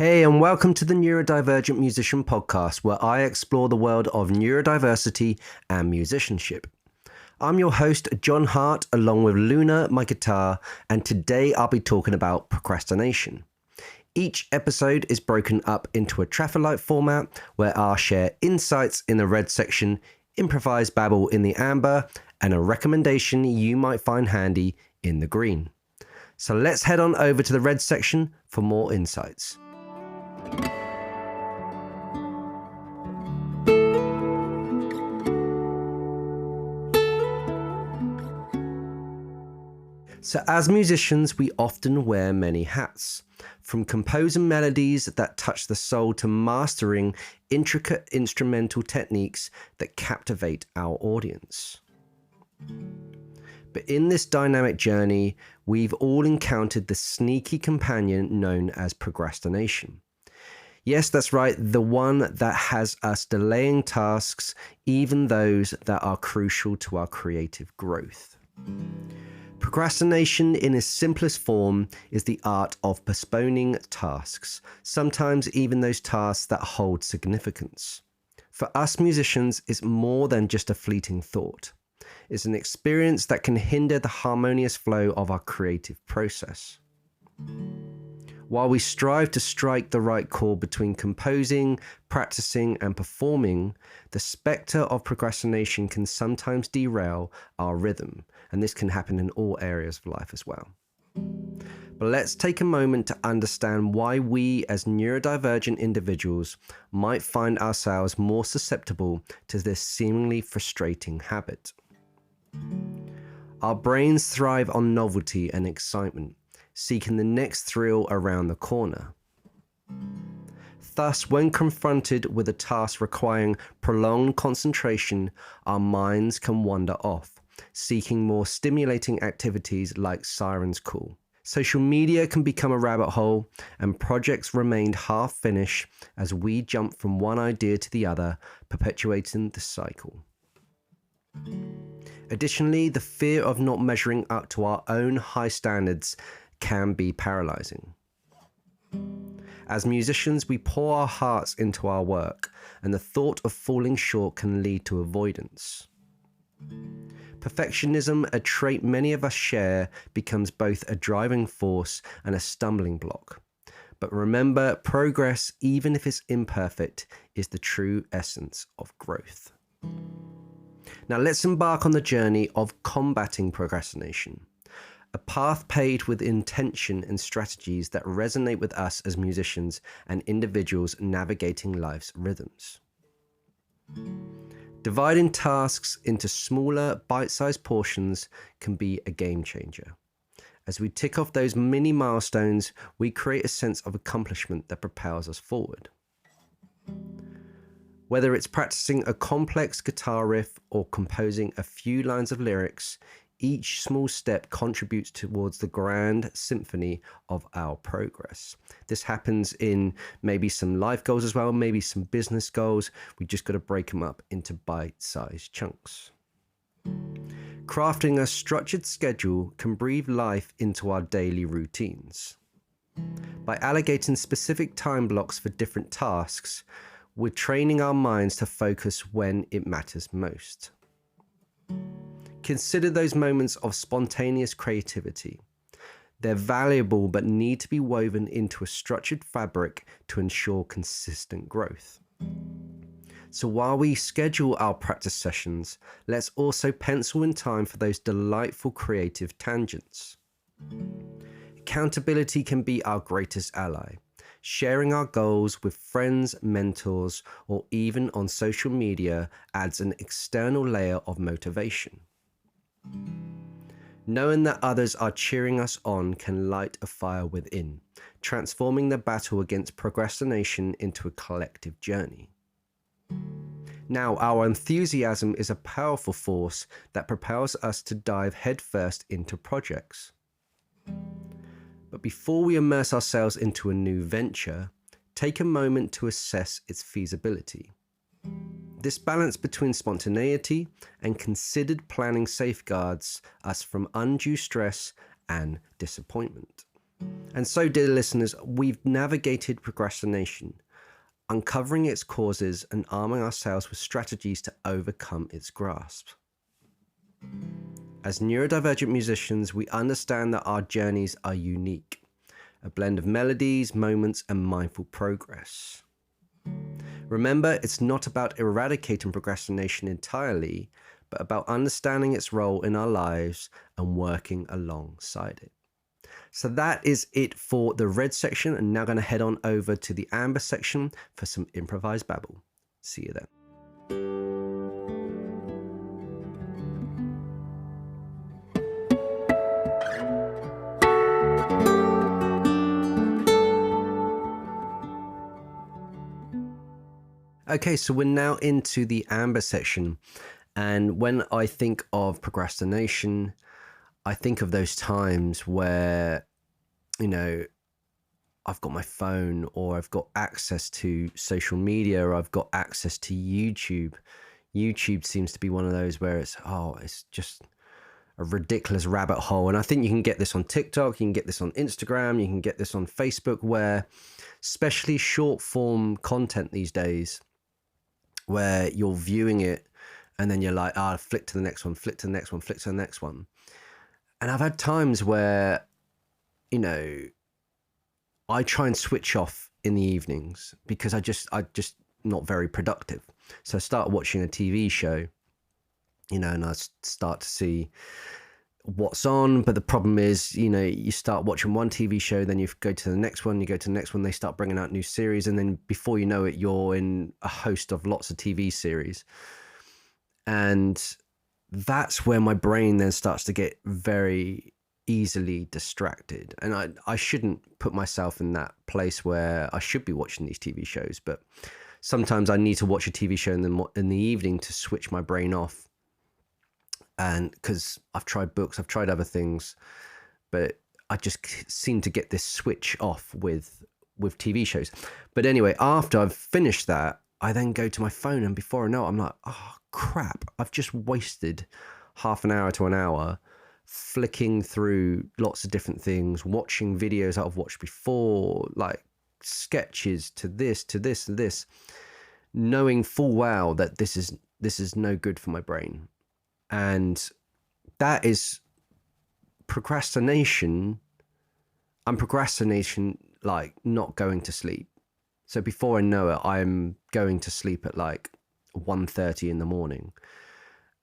Hey, and welcome to the Neurodivergent Musician Podcast, where I explore the world of neurodiversity and musicianship. I'm your host, John Hart, along with Luna, my guitar, and today I'll be talking about procrastination. Each episode is broken up into a traffic format where I'll share insights in the red section, improvised babble in the amber, and a recommendation you might find handy in the green. So let's head on over to the red section for more insights. So as musicians, we often wear many hats, from composing melodies that touch the soul to mastering intricate instrumental techniques that captivate our audience. But in this dynamic journey, we've all encountered the sneaky companion known as procrastination. Yes, that's right, the one that has us delaying tasks, even those that are crucial to our creative growth. Procrastination in its simplest form is the art of postponing tasks, sometimes even those tasks that hold significance. For us musicians, it's more than just a fleeting thought. It's an experience that can hinder the harmonious flow of our creative process. While we strive to strike the right chord between composing, practicing, and performing, the spectre of procrastination can sometimes derail our rhythm, and this can happen in all areas of life as well. But let's take a moment to understand why we as neurodivergent individuals might find ourselves more susceptible to this seemingly frustrating habit. Our brains thrive on novelty and excitement, seeking the next thrill around the corner. Thus, when confronted with a task requiring prolonged concentration, our minds can wander off, seeking more stimulating activities like Siren's Call. Social media can become a rabbit hole, and projects remain half-finished as we jump from one idea to the other, perpetuating the cycle. Additionally, the fear of not measuring up to our own high standards can be paralyzing. As musicians, we pour our hearts into our work, and the thought of falling short can lead to avoidance. Perfectionism, a trait many of us share, becomes both a driving force and a stumbling block. But remember, progress, even if it's imperfect, is the true essence of growth. Now let's embark on the journey of combating procrastination. A path paved with intention and strategies that resonate with us as musicians and individuals navigating life's rhythms. Dividing tasks into smaller, bite-sized portions can be a game changer. As we tick off those mini milestones, we create a sense of accomplishment that propels us forward. Whether it's practicing a complex guitar riff or composing a few lines of lyrics, each small step contributes towards the grand symphony of our progress. This happens in maybe some life goals as well, maybe some business goals. We just got to break them up into bite-sized chunks. Crafting a structured schedule can breathe life into our daily routines. By allocating specific time blocks for different tasks, we're training our minds to focus when it matters most. Consider those moments of spontaneous creativity. They're valuable but need to be woven into a structured fabric to ensure consistent growth. So while we schedule our practice sessions, let's also pencil in time for those delightful creative tangents. Accountability can be our greatest ally. Sharing our goals with friends, mentors, or even on social media adds an external layer of motivation. Knowing that others are cheering us on can light a fire within, transforming the battle against procrastination into a collective journey. Now, our enthusiasm is a powerful force that propels us to dive headfirst into projects. But before we immerse ourselves into a new venture, take a moment to assess its feasibility. This balance between spontaneity and considered planning safeguards us from undue stress and disappointment. And so, dear listeners, we've navigated procrastination, uncovering its causes and arming ourselves with strategies to overcome its grasp. As neurodivergent musicians, we understand that our journeys are unique, a blend of melodies, moments, and mindful progress. Remember, it's not about eradicating procrastination entirely, but about understanding its role in our lives and working alongside it. So that is it for the red section, and now going to head on over to the amber section for some improvised babble. See you then. Okay, so we're now into the amber section. And when I think of procrastination, I think of those times where, you know, I've got my phone, or I've got access to social media, or I've got access to YouTube. YouTube seems to be one of those where it's just a ridiculous rabbit hole. And I think you can get this on TikTok, you can get this on Instagram, you can get this on Facebook, where especially short form content these days, where you're viewing it and then you're like, flick to the next one, flick to the next one, flick to the next one. And I've had times where, you know, I try and switch off in the evenings because I just not very productive. So I start watching a TV show, you know, and I start to see what's on. But the problem is, you know, you start watching one TV show, then you go to the next one, they start bringing out new series. And then before you know it, you're in a host of lots of TV series. And that's where my brain then starts to get very easily distracted. And I shouldn't put myself in that place where I should be watching these TV shows, but sometimes I need to watch a TV show in the evening to switch my brain off. And because I've tried books, I've tried other things, but I just seem to get this switch off with TV shows. But anyway, after I've finished that, I then go to my phone, and before I know it, I'm like, oh crap, I've just wasted half an hour to an hour flicking through lots of different things, watching videos that I've watched before, like sketches to this, to this, to this, knowing full well that this is no good for my brain. And that is procrastination. I'm procrastination, like not going to sleep. So before I know it, I'm going to sleep at like 1:30 in the morning.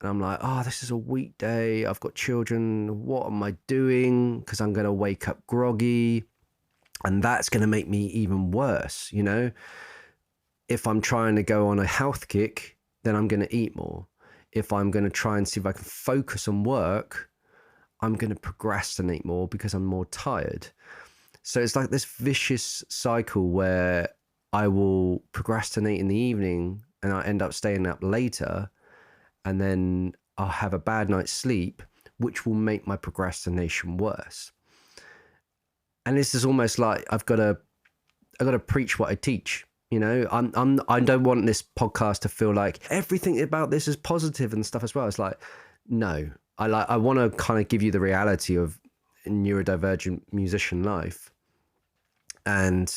And I'm like, this is a weekday. I've got children. What am I doing? Because I'm going to wake up groggy. And that's going to make me even worse, you know? If I'm trying to go on a health kick, then I'm going to eat more. If I'm going to try and see if I can focus on work, I'm going to procrastinate more because I'm more tired. So it's like this vicious cycle where I will procrastinate in the evening and I end up staying up later, and then I'll have a bad night's sleep, which will make my procrastination worse. And this is almost like I've got to preach what I teach. You know, I don't want this podcast to feel like everything about this is positive and stuff as well. It's like, no, I want to kind of give you the reality of neurodivergent musician life. And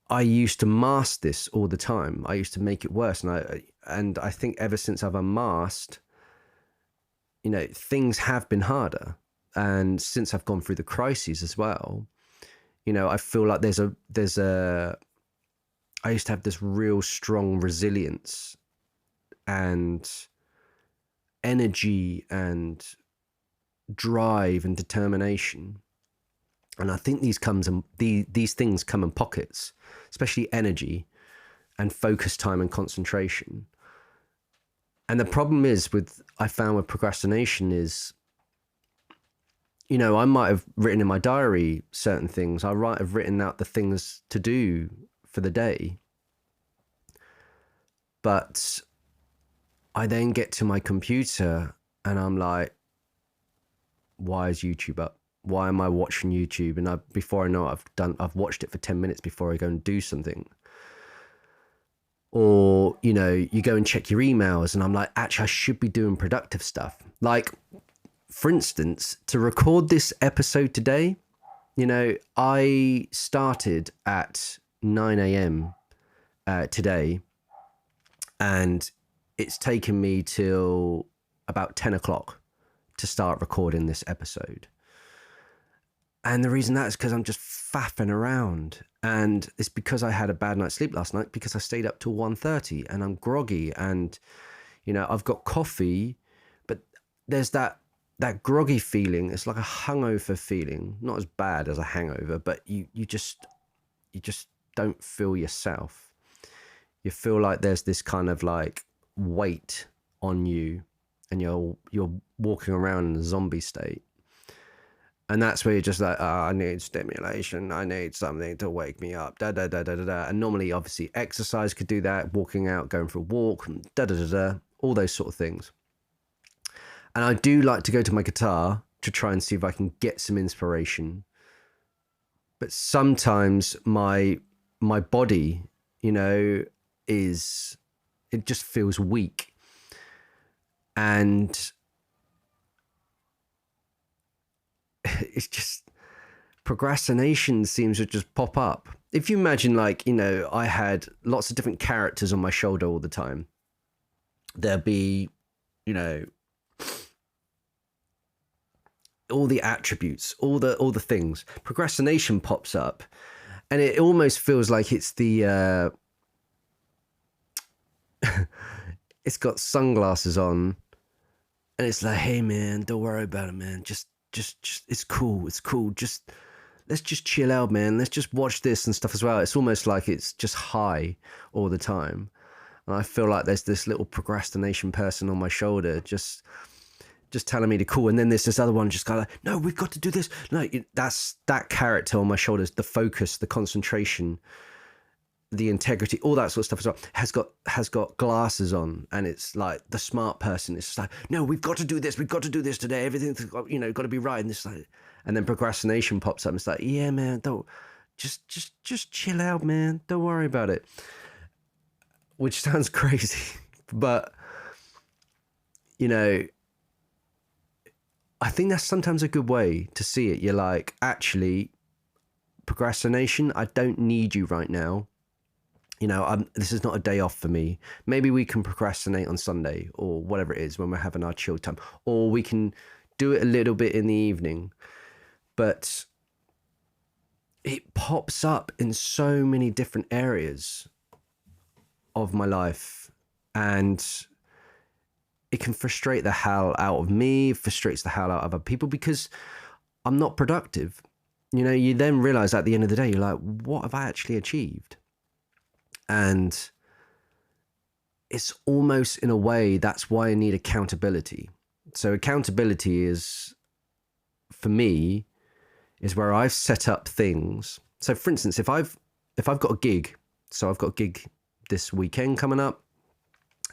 I used to mask this all the time. I used to make it worse. And I think ever since I've unmasked, you know, things have been harder. And since I've gone through the crises as well, you know, I feel like I used to have this real strong resilience and energy and drive and determination. And I think these things come in pockets, especially energy and focus time and concentration. And the problem is I found with procrastination is, you know, I might have written in my diary certain things. I might have written out the things to do for the day. But I then get to my computer and I'm like, why is YouTube up? Why am I watching YouTube? And before I know it, I've watched it for 10 minutes before I go and do something. Or, you know, you go and check your emails and I'm like, actually, I should be doing productive stuff. Like, for instance, to record this episode today, I started at 9 a.m. Today, and it's taken me till about 10 o'clock to start recording this episode. And the reason that is because I'm just faffing around. And it's because I had a bad night's sleep last night, because I stayed up till 1:30 and I'm groggy, and, I've got coffee, but there's that groggy feeling. It's like a hungover feeling, not as bad as a hangover, but you just don't feel yourself. You feel like there's this kind of like weight on you, and you're walking around in a zombie state. And that's where you're just like, I need stimulation. I need something to wake me up. Da da da da da da. And normally, obviously, exercise could do that. Walking out, going for a walk, da da da da. All those sort of things. And I do like to go to my guitar to try and see if I can get some inspiration. But sometimes my body, it just feels weak. And it's just, procrastination seems to just pop up. If you imagine, like, I had lots of different characters on my shoulder all the time. There'd be, all the attributes, all the things. Procrastination pops up, and it almost feels like it's the it's got sunglasses on, and it's like, hey man, don't worry about it, man. Just it's cool. Just let's just chill out, man. Let's just watch this and stuff as well. It's almost like it's just high all the time. And I feel like there's this little procrastination person on my shoulder just telling me to cool. And then there's this other one just kind of like, no, we've got to do this. No, that's that character on my shoulders, the focus, the concentration, the integrity, all that sort of stuff as well, has got glasses on, and it's like the smart person. It's just like, no, we've got to do this today. Everything's got to be right. And this, like, and then procrastination pops up. And it's like, yeah, man, don't just chill out, man. Don't worry about it. Which sounds crazy, but I think that's sometimes a good way to see it. You're like, actually, procrastination, I don't need you right now. This is not a day off for me. Maybe we can procrastinate on Sunday or whatever it is when we're having our chill time, or we can do it a little bit in the evening. But it pops up in so many different areas of my life, and it can frustrate the hell out of me, frustrates the hell out of other people, because I'm not productive. You then realize at the end of the day, you're like, what have I actually achieved? And it's almost, in a way, that's why I need accountability. So accountability is, for me, is where I've set up things. So for instance, if I've got a gig, so I've got a gig this weekend coming up,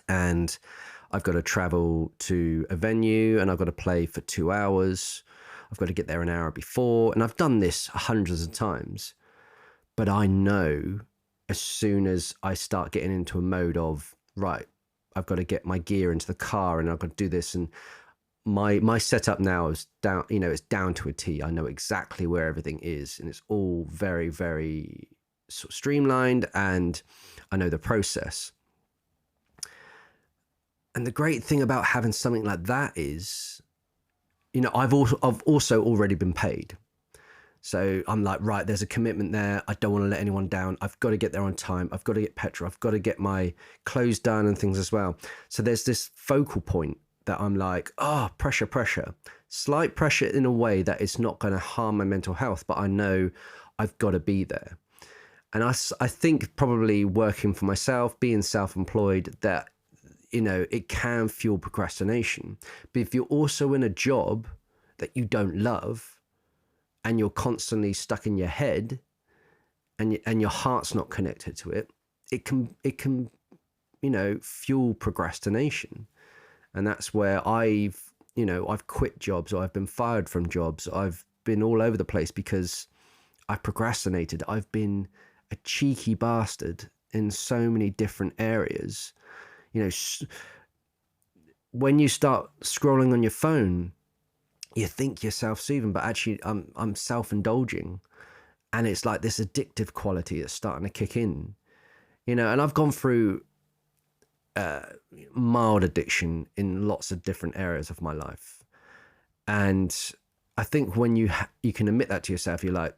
and I've got to travel to a venue, and I've got to play for 2 hours. I've got to get there an hour before. And I've done this hundreds of times, but I know as soon as I start getting into a mode of, right, I've got to get my gear into the car, and I've got to do this. And my setup now is down, it's down to a T. I know exactly where everything is, and it's all very, very sort of streamlined, and I know the process. And the great thing about having something like that is, I've also already been paid. So I'm like, right, there's a commitment there. I don't want to let anyone down. I've got to get there on time. I've got to get petrol. I've got to get my clothes done and things as well. So there's this focal point that I'm like, pressure. Slight pressure in a way that it's not going to harm my mental health, but I know I've got to be there. And I think probably working for myself, being self-employed, that, it can fuel procrastination. But if you're also in a job that you don't love, and you're constantly stuck in your head, and your heart's not connected to it, it can fuel procrastination. And that's where I've quit jobs, or I've been fired from jobs. I've been all over the place because I've procrastinated. I've been a cheeky bastard in so many different areas. When you start scrolling on your phone you think you're self-soothing, but actually I'm self-indulging, and it's like this addictive quality that's starting to kick in, you know. And I've gone through mild addiction in lots of different areas of my life, and I think when you can admit that to yourself, you're like,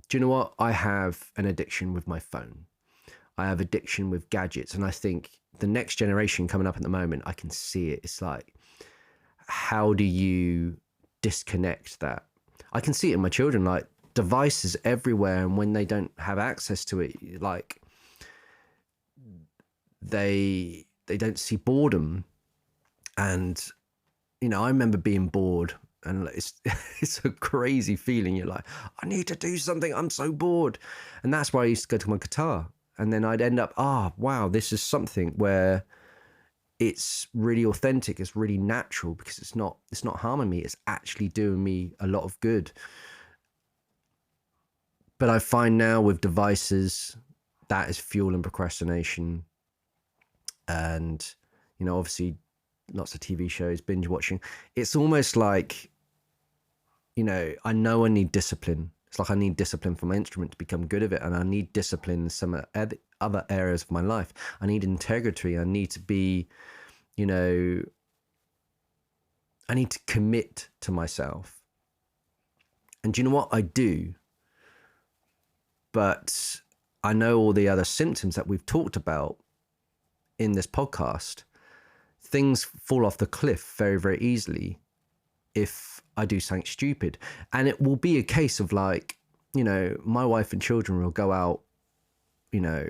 do you know what? I have an addiction with my phone. I have addiction with gadgets, and I think the next generation coming up at the moment, I can see it. It's like, how do you disconnect that? I can see it in my children, like devices everywhere, and when they don't have access to it, like they don't see boredom. And you know, I remember being bored, and it's it's a crazy feeling. You're like, I need to do something, I'm so bored. And that's why I used to go to my guitar, and then I'd end up, wow, this is something where it's really authentic, it's really natural, because it's not harming me, it's actually doing me a lot of good. But I find now with devices, that is fueling procrastination. And you know, obviously lots of TV shows, binge watching. It's almost like, you know I need discipline. It's like I need discipline for my instrument to become good at it, and I need discipline in some other areas of my life. I need integrity. I need to be, you know, I need to commit to myself. And do you know what? I do. But I know all the other symptoms that we've talked about in this podcast. Things fall off the cliff very, very easily if I do something stupid. And it will be a case of like, you know, my wife and children will go out, you know,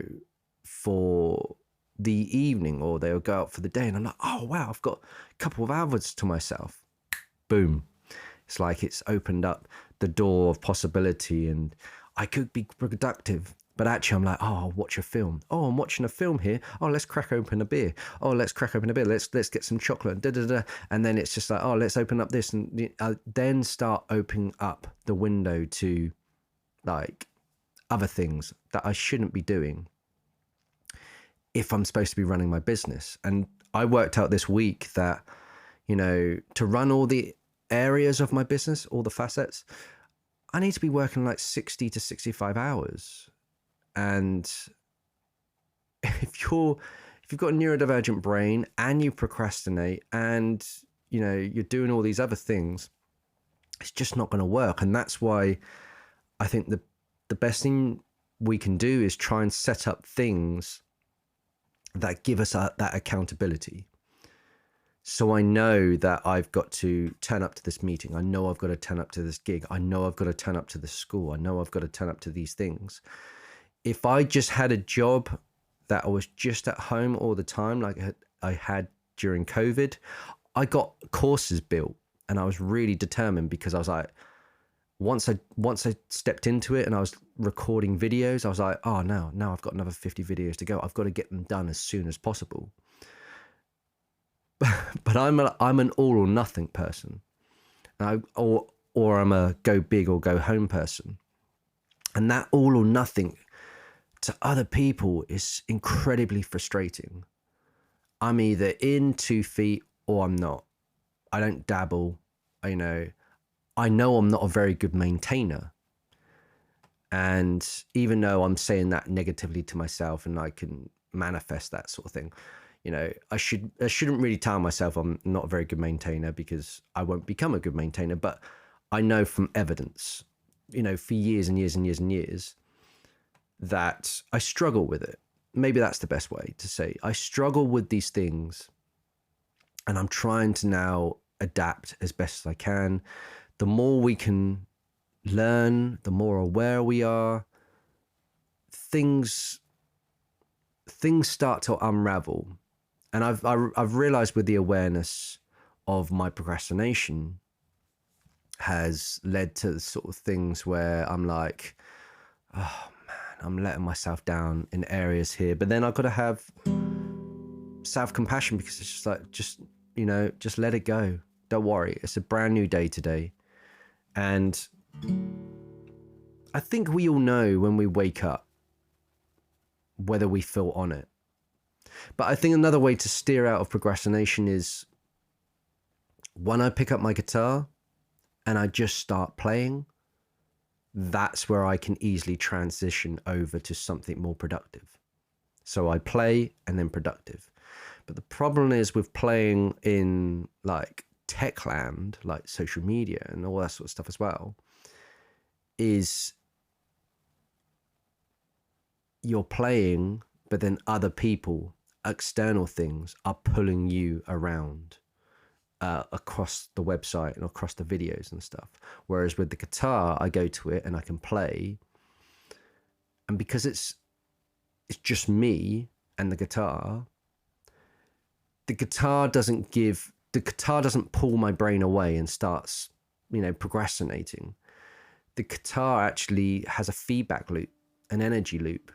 for the evening, or they'll go out for the day, and I'm like, oh wow, I've got a couple of hours to myself. Boom. It's like it's opened up the door of possibility, and I could be productive. But actually I'm like, oh, I'll watch a film. Oh, I'm watching a film here. Oh, let's crack open a beer. Oh, let's crack open a beer. Let's get some chocolate. Da, da, da. And then it's just like, oh, let's open up this. And then start opening up the window to like other things that I shouldn't be doing if I'm supposed to be running my business. And I worked out this week that, you know, to run all the areas of my business, all the facets, I need to be working like 60 to 65 hours. And if you've got a neurodivergent brain and you procrastinate and, you know, you're doing all these other things, it's just not going to work. And that's why I think the best thing we can do is try and set up things that give us that accountability. So I know that I've got to turn up to this meeting. I know I've got to turn up to this gig. I know I've got to turn up to this school. I know I've got to turn up to these things. If I just had a job that I was just at home all the time, like I had during COVID, I got courses built, and I was really determined, because I was like, once I stepped into it and I was recording videos, I was like, oh, now I've got another 50 videos to go. I've got to get them done as soon as possible. But I'm an all or nothing person, or I'm a go big or go home person. And that all or nothing to other people is incredibly frustrating. I'm either in 2 feet or I'm not. I don't dabble. I know I'm not a very good maintainer. And even though I'm saying that negatively to myself, and I can manifest that sort of thing, you know, I shouldn't really tell myself I'm not a very good maintainer, because I won't become a good maintainer. But I know from evidence, you know, for years and years and years and years, that I struggle with it. Maybe that's the best way to say. I struggle with these things, and I'm trying to now adapt as best as I can. The more we can learn, the more aware we are, things start to unravel. And I've realized with the awareness of my procrastination has led to the sort of things where I'm like, oh man, I'm letting myself down in areas here. But then I've got to have self-compassion, because it's just like, you know, just let it go. Don't worry. It's a brand new day today. And I think we all know when we wake up whether we feel on it. But I think another way to steer out of procrastination is, when I pick up my guitar, and I just start playing, that's where I can easily transition over to something more productive. So I play and then productive. But the problem is with playing in like tech land, like social media and all that sort of stuff as well, is you're playing, but then other people, external things are pulling you around across the website and across the videos and stuff. Whereas with the guitar, I go to it and I can play. And because it's just me and the guitar doesn't pull my brain away and starts, procrastinating. The guitar actually has a feedback loop, an energy loop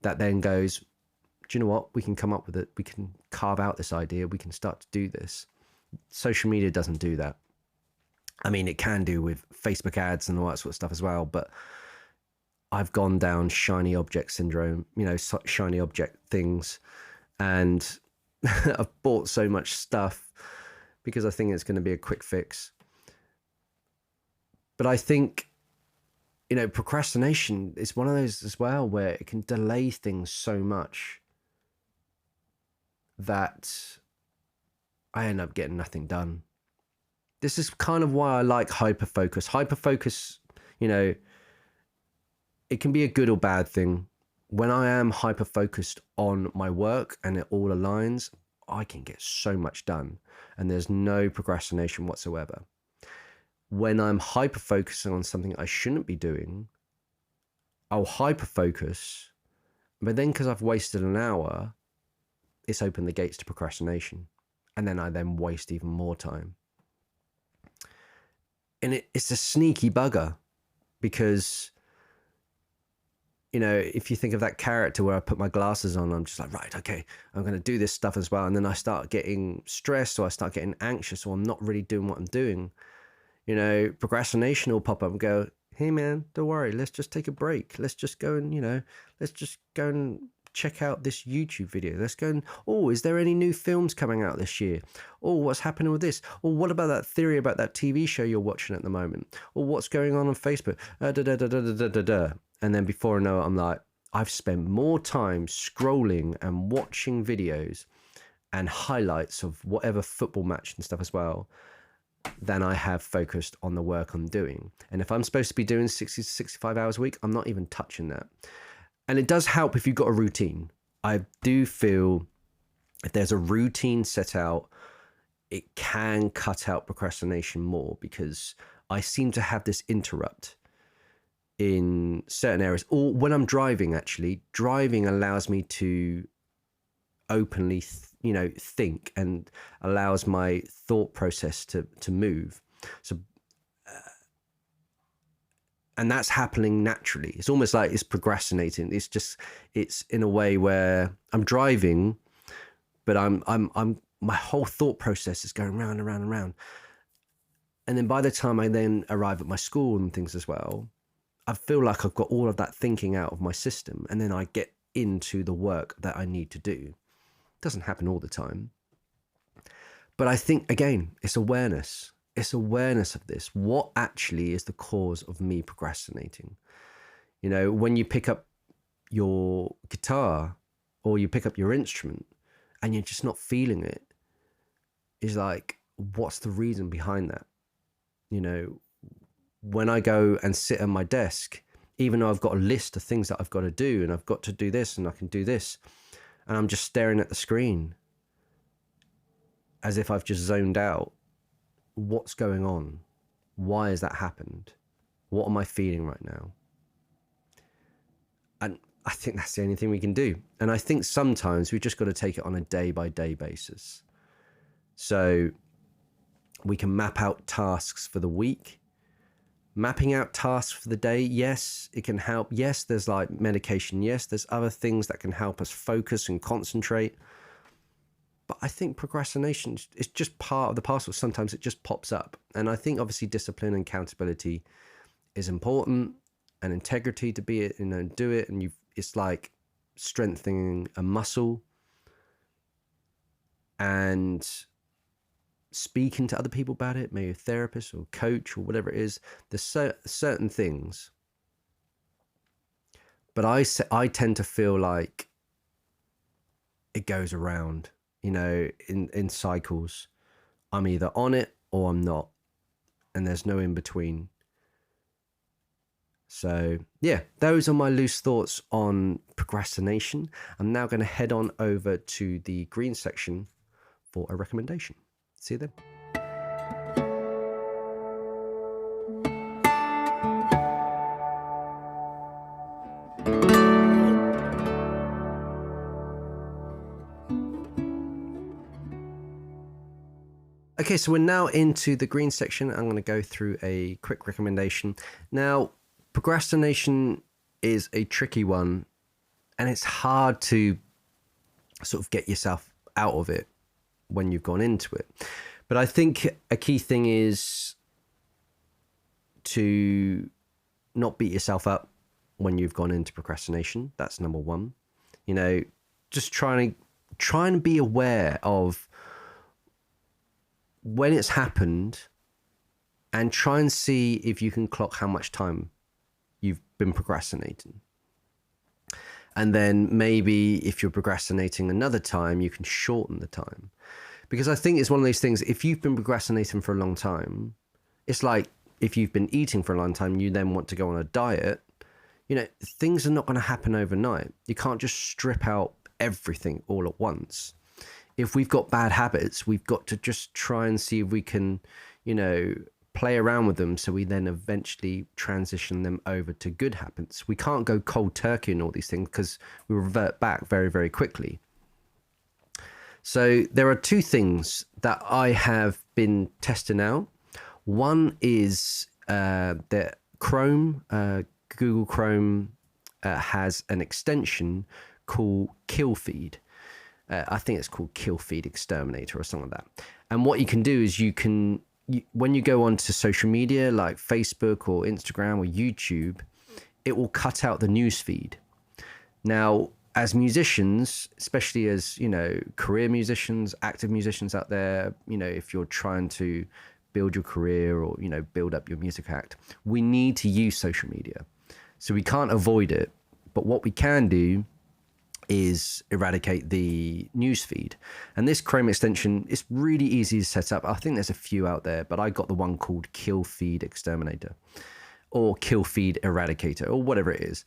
that then goes, do you know what? We can come up with it. We can carve out this idea. We can start to do this. Social media doesn't do that. I mean, it can do with Facebook ads and all that sort of stuff as well, but I've gone down shiny object syndrome, shiny object things. And I've bought so much stuff because I think it's going to be a quick fix. But I think, procrastination is one of those as well where it can delay things so much that I end up getting nothing done. This is kind of why I like hyperfocus. Hyperfocus, it can be a good or bad thing. When I am hyper-focused on my work and it all aligns, I can get so much done and there's no procrastination whatsoever. When I'm hyper-focusing on something I shouldn't be doing, I'll hyper-focus, but then because I've wasted an hour, it's opened the gates to procrastination. And then I then waste even more time. And it's a sneaky bugger because, if you think of that character where I put my glasses on, I'm just like, right, okay, I'm going to do this stuff as well. And then I start getting stressed or I start getting anxious or I'm not really doing what I'm doing. Procrastination will pop up and go, hey man, don't worry. Let's just take a break. Let's just go and, let's just go and check out this YouTube video. Let's go and, is there any new films coming out this year? What's happening with this? What about that theory about that TV show you're watching at the moment? What's going on Facebook? And then before I know it, I'm like, I've spent more time scrolling and watching videos and highlights of whatever football match and stuff as well than I have focused on the work I'm doing. And if I'm supposed to be doing 60 to 65 hours a week, I'm not even touching that. And it does help if you've got a routine. I do feel if there's a routine set out, it can cut out procrastination more because I seem to have this interrupt in certain areas. Or when I'm driving, actually, driving allows me to openly, think and allows my thought process to move. So, and that's happening naturally. It's almost like it's procrastinating. It's in a way where I'm driving, but I'm my whole thought process is going round and round and round. And then by the time I then arrive at my school and things as well, I feel like I've got all of that thinking out of my system. And then I get into the work that I need to do. It doesn't happen all the time. But I think, again, it's awareness. It's awareness of this. What actually is the cause of me procrastinating? When you pick up your guitar or you pick up your instrument and you're just not feeling it, is like, what's the reason behind that? When I go and sit at my desk, even though I've got a list of things that I've got to do and I've got to do this and I can do this, and I'm just staring at the screen as if I've just zoned out. What's going on? Why has that happened? What am I feeling right now? And I think that's the only thing we can do. And I think sometimes we've just got to take it on a day-by-day basis. So we can map out tasks for the week. Mapping out tasks for the day, yes, it can help. Yes, there's like medication. Yes, there's other things that can help us focus and concentrate. But I think procrastination is just part of the parcel. Sometimes it just pops up. And I think obviously discipline and accountability is important, and integrity to be it, do it. And it's like strengthening a muscle. And speaking to other people about it, maybe a therapist or coach or whatever it is. There's certain things, but I tend to feel like it goes around, in cycles. I'm either on it or I'm not, and there's no in between. So yeah, those are my loose thoughts on procrastination. I'm now going to head on over to the green section for a recommendation. See you then. Okay, so we're now into the green section. I'm going to go through a quick recommendation. Now, procrastination is a tricky one, and it's hard to sort of get yourself out of it when you've gone into it. But I think a key thing is to not beat yourself up when you've gone into procrastination. That's number one. Just try and be aware of when it's happened, and try and see if you can clock how much time you've been procrastinating. And then maybe if you're procrastinating another time, you can shorten the time. Because I think it's one of those things, if you've been procrastinating for a long time, it's like if you've been eating for a long time, you then want to go on a diet, things are not going to happen overnight. You can't just strip out everything all at once. If we've got bad habits, we've got to just try and see if we can, play around with them, so we then eventually transition them over to good habits. We can't go cold turkey and all these things, because we revert back very, very quickly. So there are two things that I have been testing out. One is that Google Chrome has an extension called Kill Feed. I think it's called Kill Feed Exterminator or something like that. And what you can do is when you go onto social media like Facebook or Instagram or YouTube, it will cut out the news feed. Now, as musicians, especially as, career musicians, active musicians out there, if you're trying to build your career or, build up your music act, we need to use social media. So we can't avoid it. But what we can do is eradicate the newsfeed. And this Chrome extension is really easy to set up. I think there's a few out there, but I got the one called Kill Feed Exterminator or Kill Feed Eradicator or whatever it is.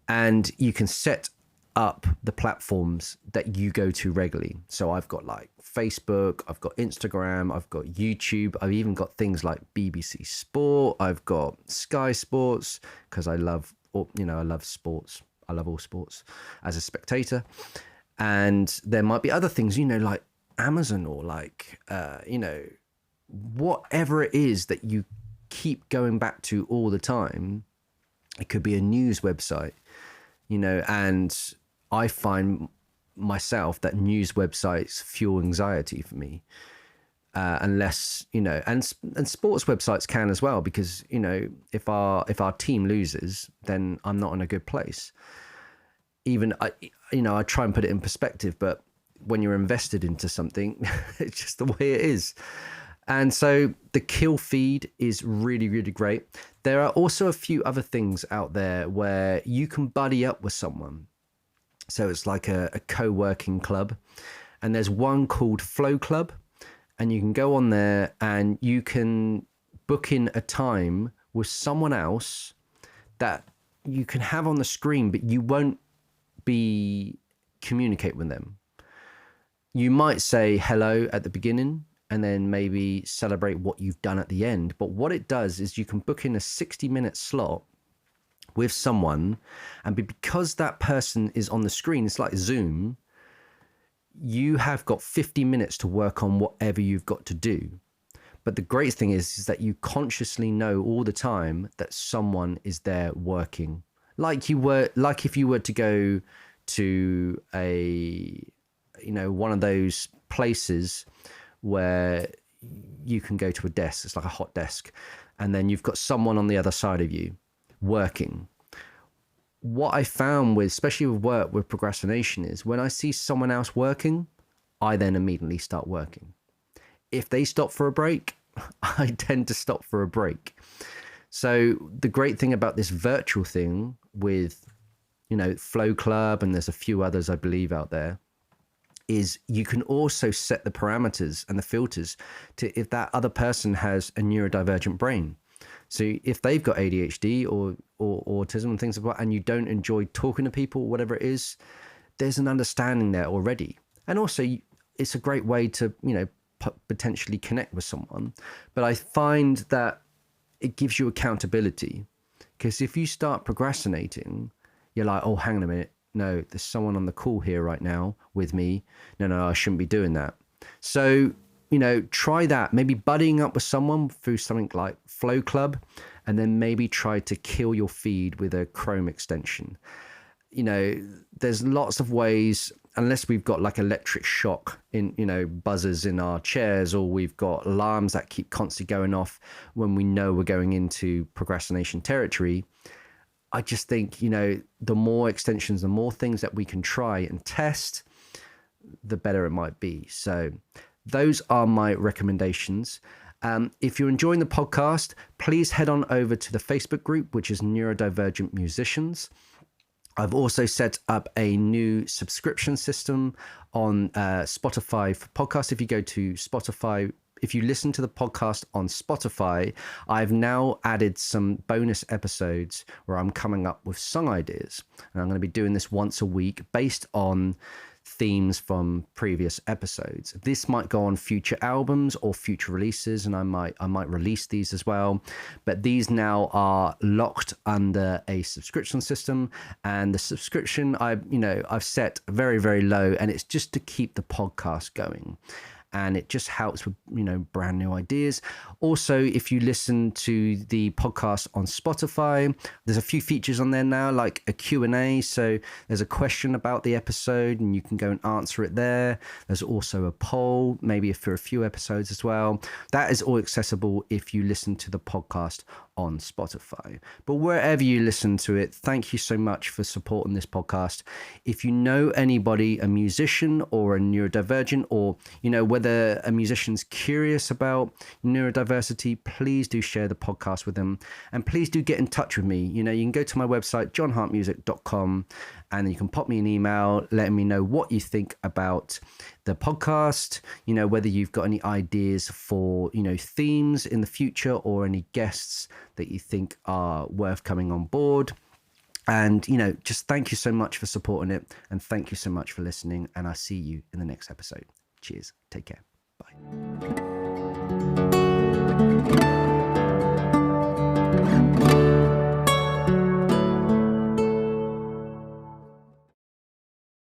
And you can set up the platforms that you go to regularly. So I've got like Facebook, I've got Instagram, I've got YouTube, I've even got things like BBC Sport, I've got Sky Sports, because I love sports. I love all sports as a spectator. And there might be other things, like Amazon or like, whatever it is that you keep going back to all the time. It could be a news website, and I find myself that news websites fuel anxiety for me. Unless, and sports websites can as well, because, if our team loses, then I'm not in a good place. Even, I try and put it in perspective, but when you're invested into something, it's just the way it is. And so the Kill Feed is really, really great. There are also a few other things out there where you can buddy up with someone. So it's like a co-working club. And there's one called Flow Club. And you can go on there and you can book in a time with someone else that you can have on the screen, but you won't communicate with them. You might say hello at the beginning and then maybe celebrate what you've done at the end. But what it does is you can book in a 60-minute slot with someone, and because that person is on the screen, it's like Zoom, you have got 50 minutes to work on whatever you've got to do. But the great thing is that you consciously know all the time that someone is there working. Like if you were to go to one of those places where you can go to a desk, it's like a hot desk, and then you've got someone on the other side of you working. What I found with, especially with work with procrastination, is when I see someone else working, I then immediately start working. if they stop for a break, I tend to stop for a break. So the great thing about this virtual thing with, Flow Club, and there's a few others I believe out there, is you can also set the parameters and the filters to if that other person has a neurodivergent brain. So if they've got ADHD or autism and things like that, and you don't enjoy talking to people, whatever it is, there's an understanding there already. And also it's a great way to, potentially connect with someone. But I find that it gives you accountability, because if you start procrastinating, you're like, oh, hang on a minute. No, there's someone on the call here right now with me. No, I shouldn't be doing that. So, try that. Maybe buddying up with someone through something like Flow Club, and then maybe try to kill your feed with a Chrome extension. There's lots of ways, unless we've got like electric shock in, buzzers in our chairs, or we've got alarms that keep constantly going off when we know we're going into procrastination territory. I just think, the more extensions, the more things that we can try and test, the better it might be. So those are my recommendations. If you're enjoying the podcast, please head on over to the Facebook group, which is Neurodivergent Musicians. I've also set up a new subscription system on Spotify for podcasts. If you go to Spotify, if you listen to the podcast on Spotify, I've now added some bonus episodes where I'm coming up with song ideas. And I'm going to be doing this once a week based on themes from previous episodes. This might go on future albums or future releases, and I might release these as well. But these now are locked under a subscription system, and the subscription I've set very, very low, and it's just to keep the podcast going. And it just helps with, brand new ideas. Also, if you listen to the podcast on Spotify, there's a few features on there now, like a Q&A. So there's a question about the episode and you can go and answer it there. There's also a poll, maybe for a few episodes as well. That is all accessible if you listen to the podcast on Spotify. But wherever you listen to it, thank you so much for supporting this podcast. If you know anybody, a musician or a neurodivergent, or whether a musician's curious about neurodiversity, please do share the podcast with them, and please do get in touch with me. You can go to my website, johnhartmusic.com, and you can pop me an email letting me know what you think about the podcast, whether you've got any ideas for, themes in the future, or any guests that you think are worth coming on board. And, just thank you so much for supporting it. And thank you so much for listening. And I'll see you in the next episode. Cheers. Take care. Bye.